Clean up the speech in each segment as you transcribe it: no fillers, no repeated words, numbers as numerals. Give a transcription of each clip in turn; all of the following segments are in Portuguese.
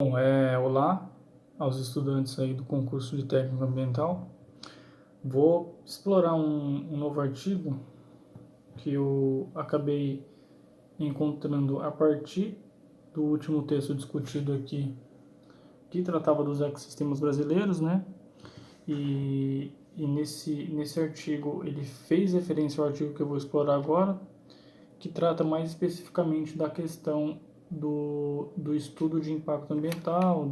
Olá aos estudantes aí do concurso de técnico ambiental. Vou explorar um novo artigo que eu acabei encontrando a partir do último texto discutido aqui, que tratava dos ecossistemas brasileiros, né? E nesse artigo ele fez referência ao artigo que eu vou explorar agora, que trata mais especificamente da questão do estudo de impacto ambiental,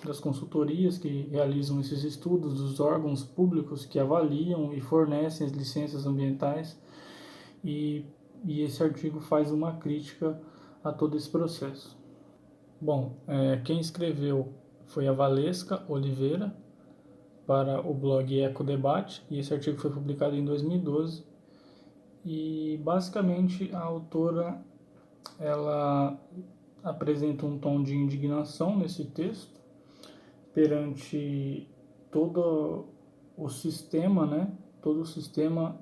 das consultorias que realizam esses estudos, dos órgãos públicos que avaliam e fornecem as licenças ambientais, e, e esse artigo faz uma crítica a todo esse processo. Bom, quem escreveu foi a Valesca Oliveira para o blog Ecodebate, e esse artigo foi publicado em 2012, e basicamente a autora ela apresenta um tom de indignação nesse texto perante todo o sistema, né? Todo o sistema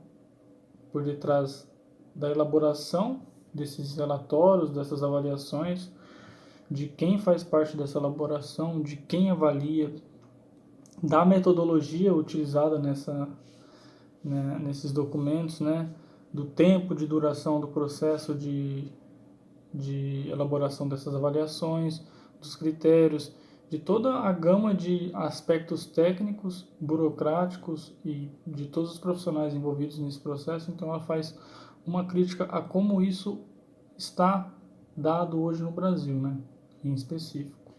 por detrás da elaboração desses relatórios, dessas avaliações, de quem faz parte dessa elaboração, de quem avalia, da metodologia utilizada nesses documentos, né? Do tempo de duração do processo de elaboração dessas avaliações, dos critérios, de toda a gama de aspectos técnicos, burocráticos e de todos os profissionais envolvidos nesse processo. Então ela faz uma crítica a como isso está dado hoje no Brasil, né, em específico.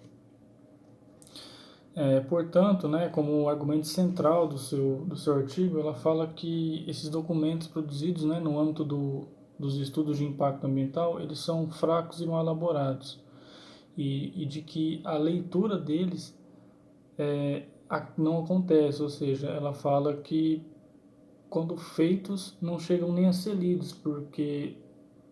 Portanto, né, como argumento central do seu artigo, ela fala que esses documentos produzidos, né, no âmbito dos estudos de impacto ambiental, eles são fracos e mal elaborados, e de que a leitura deles não acontece, ou seja, ela fala que quando feitos não chegam nem a ser lidos, porque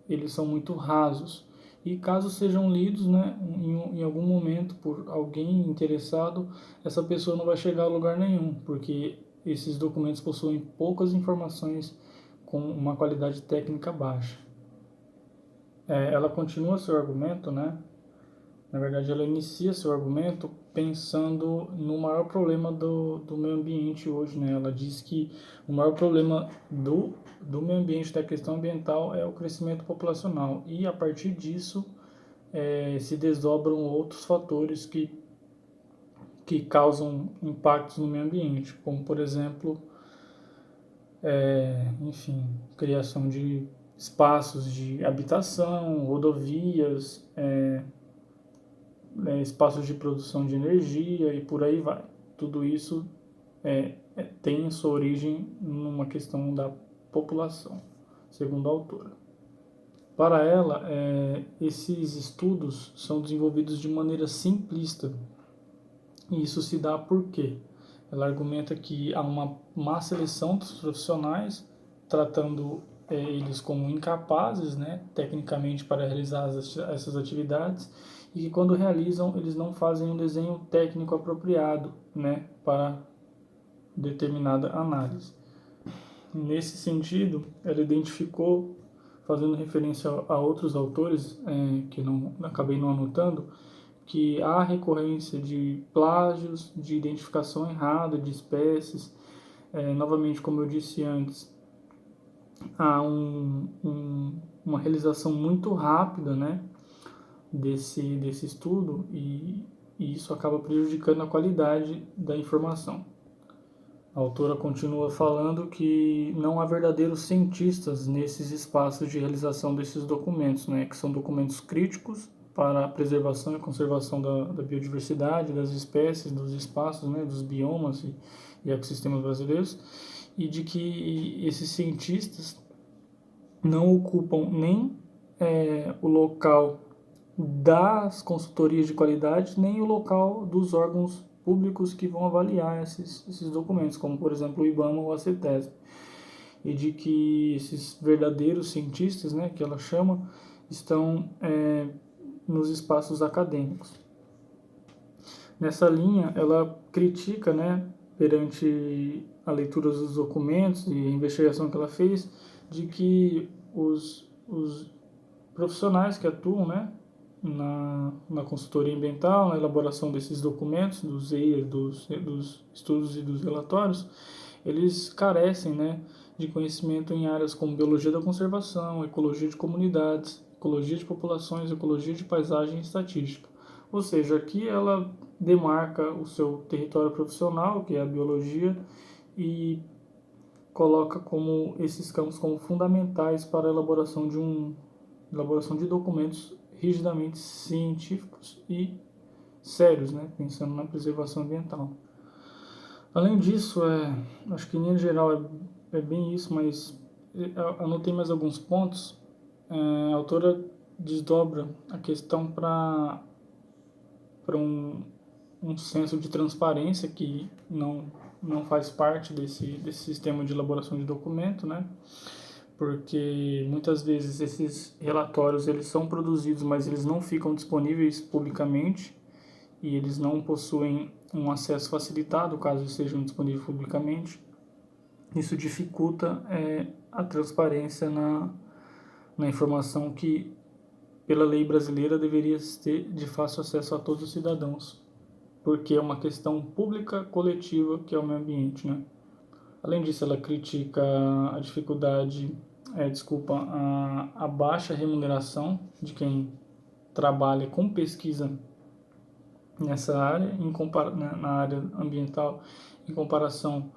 eles são muito rasos. E caso sejam lidos, né, em algum momento por alguém interessado, essa pessoa não vai chegar a lugar nenhum, porque esses documentos possuem poucas informações com uma qualidade técnica baixa. Ela continua seu argumento, né? Na verdade, ela inicia seu argumento pensando no maior problema do meio ambiente hoje, né? Ela diz que o maior problema do meio ambiente, da questão ambiental, é o crescimento populacional. E, a partir disso, se desdobram outros fatores que causam impactos no meio ambiente, como, por exemplo, criação de espaços de habitação, rodovias, espaços de produção de energia e por aí vai. Tudo isso tem sua origem numa questão da população, segundo a autora. Para ela, esses estudos são desenvolvidos de maneira simplista, e isso se dá por quê? Ela argumenta que há uma má seleção dos profissionais, tratando eles como incapazes, né, tecnicamente, para realizar essas atividades, e que quando realizam eles não fazem um desenho técnico apropriado, né, para determinada análise. Nesse sentido, ela identificou, fazendo referência a outros autores que acabei não anotando, que há recorrência de plágios, de identificação errada de espécies. Novamente, como eu disse antes, há uma realização muito rápida, né, desse estudo, e isso acaba prejudicando a qualidade da informação. A autora continua falando que não há verdadeiros cientistas nesses espaços de realização desses documentos, né, que são documentos críticos para a preservação e conservação da biodiversidade, das espécies, dos espaços, né, dos biomas e ecossistemas brasileiros, e de que esses cientistas não ocupam nem o local das consultorias de qualidade, nem o local dos órgãos públicos que vão avaliar esses documentos, como por exemplo o IBAMA ou a CETESB, e de que esses verdadeiros cientistas, né, que ela chama, estão nos espaços acadêmicos. Nessa linha, ela critica, né, perante a leitura dos documentos e a investigação que ela fez, de que os profissionais que atuam, né, na consultoria ambiental, na elaboração desses documentos, dos EIA, dos estudos e dos relatórios, eles carecem, né, de conhecimento em áreas como biologia da conservação, ecologia de comunidades, ecologia de populações, ecologia de paisagem e estatística. Ou seja, aqui ela demarca o seu território profissional, que é a biologia, e coloca como esses campos como fundamentais para a elaboração de documentos rigidamente científicos e sérios, né, pensando na preservação ambiental. Além disso, acho que em linha geral é bem isso, mas anotei mais alguns pontos. A autora desdobra a questão para um senso de transparência que não faz parte desse sistema de elaboração de documento, né? Porque muitas vezes esses relatórios eles são produzidos, mas eles não ficam disponíveis publicamente e eles não possuem um acesso facilitado, caso sejam disponíveis publicamente. Isso dificulta a transparência na informação que, pela lei brasileira, deveria ter de fácil acesso a todos os cidadãos, porque é uma questão pública coletiva que é o meio ambiente, né? Além disso, ela critica a dificuldade, a baixa remuneração de quem trabalha com pesquisa nessa área, na área ambiental. Em comparação,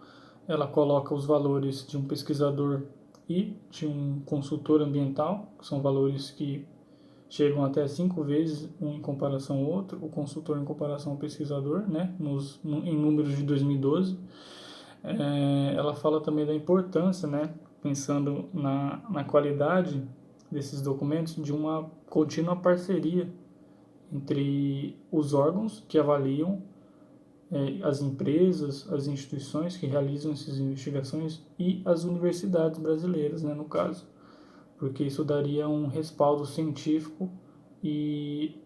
ela coloca os valores de um pesquisador e de um consultor ambiental, que são valores que chegam até 5 vezes um em comparação ao outro, o consultor em comparação ao pesquisador, né, em números de 2012. Ela fala também da importância, né, pensando na qualidade desses documentos, de uma contínua parceria entre os órgãos que avaliam, as empresas, as instituições que realizam essas investigações e as universidades brasileiras, né, no caso, porque isso daria um respaldo científico e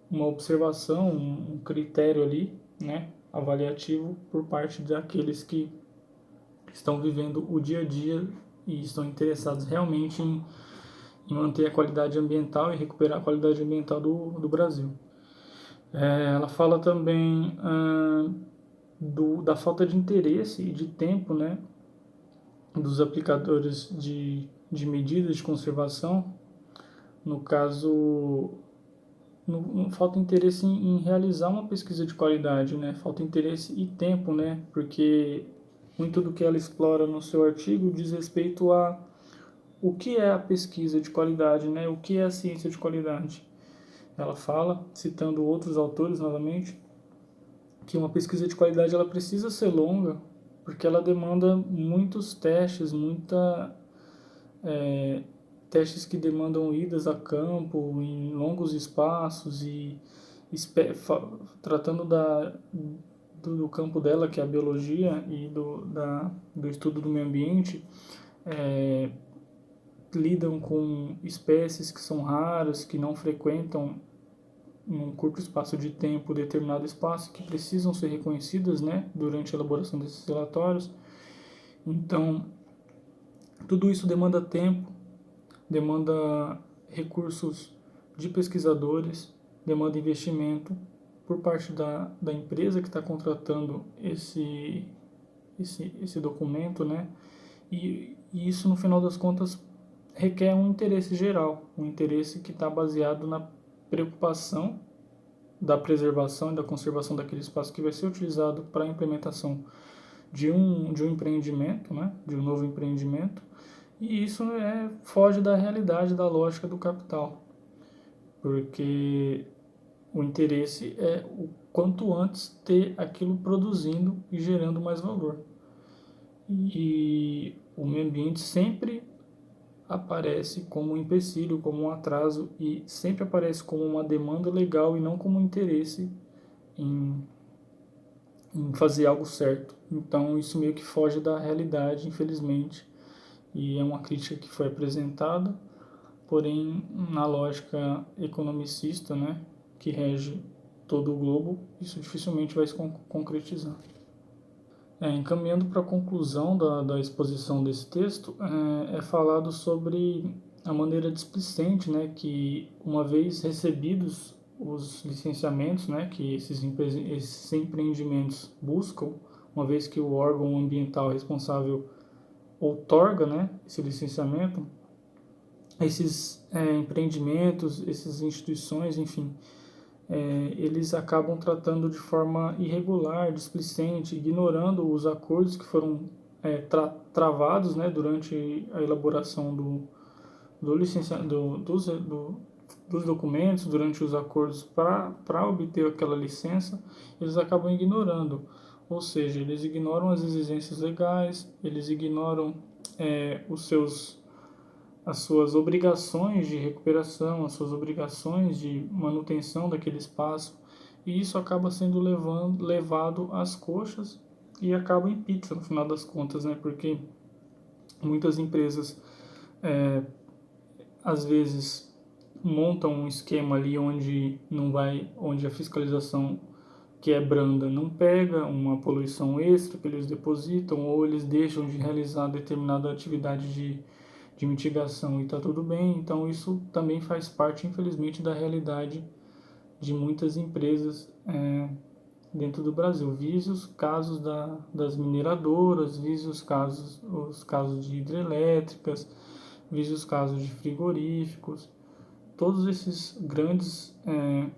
uma observação, um critério ali, né, avaliativo por parte daqueles que estão vivendo o dia a dia e estão interessados realmente em manter a qualidade ambiental e recuperar a qualidade ambiental do Brasil. Ela fala também da falta de interesse e de tempo, né, dos aplicadores de medidas de conservação. No caso, falta interesse em realizar uma pesquisa de qualidade, né? Falta interesse e tempo, né? Porque muito do que ela explora no seu artigo diz respeito a o que é a pesquisa de qualidade, né? O que é a ciência de qualidade. Ela fala, citando outros autores novamente, que uma pesquisa de qualidade ela precisa ser longa, porque ela demanda muitos testes, testes que demandam idas a campo em longos espaços e tratando do campo dela, que é a biologia, e do estudo do meio ambiente, lidam com espécies que são raras, que não frequentam num curto espaço de tempo determinado espaço, que precisam ser reconhecidas, né, durante a elaboração desses relatórios. Então, tudo isso demanda tempo, demanda recursos de pesquisadores, demanda investimento por parte da empresa que está contratando esse documento, né? E isso, no final das contas, requer um interesse geral, um interesse que está baseado na preocupação da preservação e da conservação daquele espaço que vai ser utilizado para a implementação de um empreendimento, né? De um novo empreendimento. E isso foge da realidade, da lógica do capital, porque o interesse é o quanto antes ter aquilo produzindo e gerando mais valor. E o meio ambiente sempre aparece como um empecilho, como um atraso, e sempre aparece como uma demanda legal e não como um interesse em fazer algo certo. Então isso meio que foge da realidade, infelizmente, e é uma crítica que foi apresentada, porém na lógica economicista, né, que rege todo o globo, isso dificilmente vai se concretizar. Encaminhando para a conclusão da exposição desse texto, é falado sobre a maneira displicente, né, que uma vez recebidos os licenciamentos, né, que esses empreendimentos buscam, uma vez que o órgão ambiental responsável outorga, né, esse licenciamento, esses empreendimentos, essas instituições, enfim, eles acabam tratando de forma irregular, displicente, ignorando os acordos que foram travados, né, durante a elaboração dos documentos, durante os acordos para obter aquela licença, eles acabam ignorando. Ou seja, eles ignoram as exigências legais, eles ignoram as suas obrigações de recuperação, as suas obrigações de manutenção daquele espaço, e isso acaba sendo levado às coxas e acaba em pizza no final das contas, né? Porque muitas empresas às vezes montam um esquema ali onde a fiscalização que é branda não pega uma poluição extra que eles depositam, ou eles deixam de realizar determinada atividade de mitigação e está tudo bem. Então isso também faz parte, infelizmente, da realidade de muitas empresas dentro do Brasil. Vise os casos das mineradoras, vise os casos de hidrelétricas, vise os casos de frigoríficos, todos esses grandes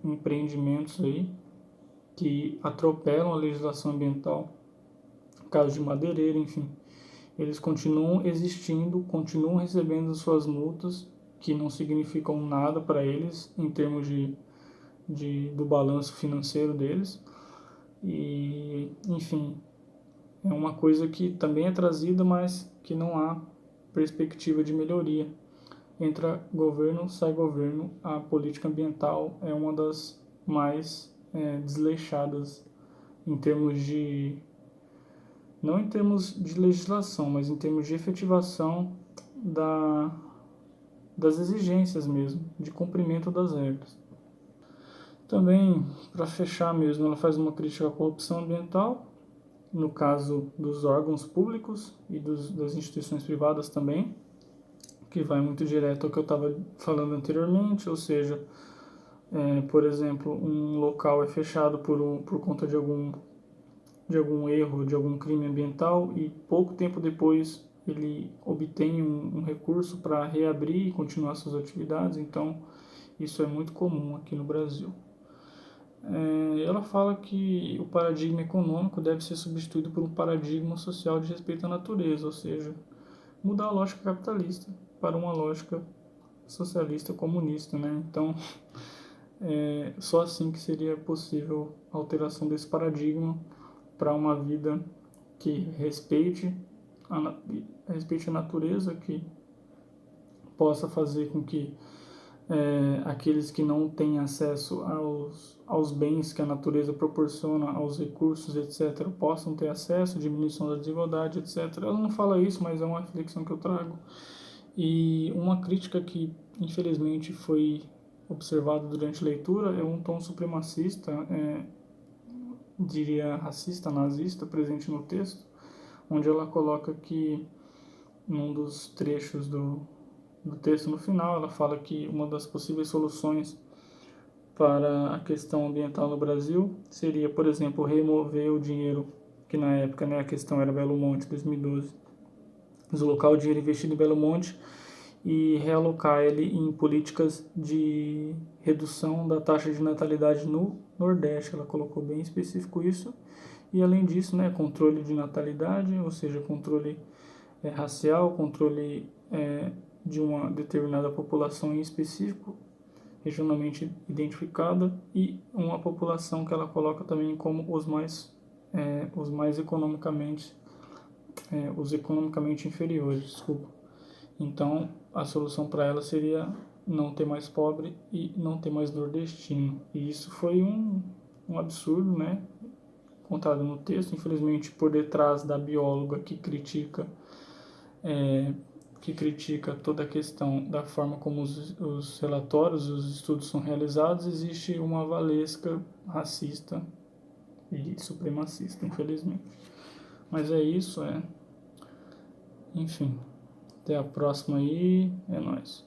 empreendimentos aí que atropelam a legislação ambiental, caso de madeireira, enfim, eles continuam existindo, continuam recebendo suas multas, que não significam nada para eles em termos do balanço financeiro deles. E, enfim, é uma coisa que também é trazida, mas que não há perspectiva de melhoria. Entra governo, sai governo, a política ambiental é uma das mais desleixadas em termos de, não em termos de legislação, mas em termos de efetivação das exigências mesmo, de cumprimento das regras. Também, para fechar mesmo, ela faz uma crítica à corrupção ambiental, no caso dos órgãos públicos e das instituições privadas também, que vai muito direto ao que eu estava falando anteriormente, ou seja, por exemplo, um local é fechado por conta de algum erro, de algum crime ambiental, e pouco tempo depois ele obtém um recurso para reabrir e continuar suas atividades. Então isso é muito comum aqui no Brasil. Ela fala que o paradigma econômico deve ser substituído por um paradigma social de respeito à natureza, ou seja, mudar a lógica capitalista para uma lógica socialista comunista, né? Então, só assim que seria possível a alteração desse paradigma para uma vida que respeite a natureza, que possa fazer com que aqueles que não têm acesso aos bens que a natureza proporciona, aos recursos, etc., possam ter acesso, diminuição da desigualdade, etc. Ela não fala isso, mas é uma reflexão que eu trago. E uma crítica que, infelizmente, foi observada durante a leitura é um tom supremacista, diria racista, nazista, presente no texto, onde ela coloca que, num dos trechos do texto no final, ela fala que uma das possíveis soluções para a questão ambiental no Brasil seria, por exemplo, remover o dinheiro, que na época, né, a questão era Belo Monte, 2012, deslocar o dinheiro investido em Belo Monte e realocar ele em políticas de redução da taxa de natalidade no Nordeste. Ela colocou bem específico isso. E além disso, né, controle de natalidade, ou seja, controle racial, controle de uma determinada população em específico, regionalmente identificada, e uma população que ela coloca também como os mais economicamente, os economicamente inferiores, desculpa. Então, a solução para ela seria não ter mais pobre e não ter mais nordestino. E isso foi um absurdo, né? Contado no texto, infelizmente, por detrás da bióloga que critica toda a questão da forma como os relatórios, os estudos são realizados, existe uma valesca racista e supremacista, infelizmente. Mas é isso, enfim. Até a próxima aí, é nóis.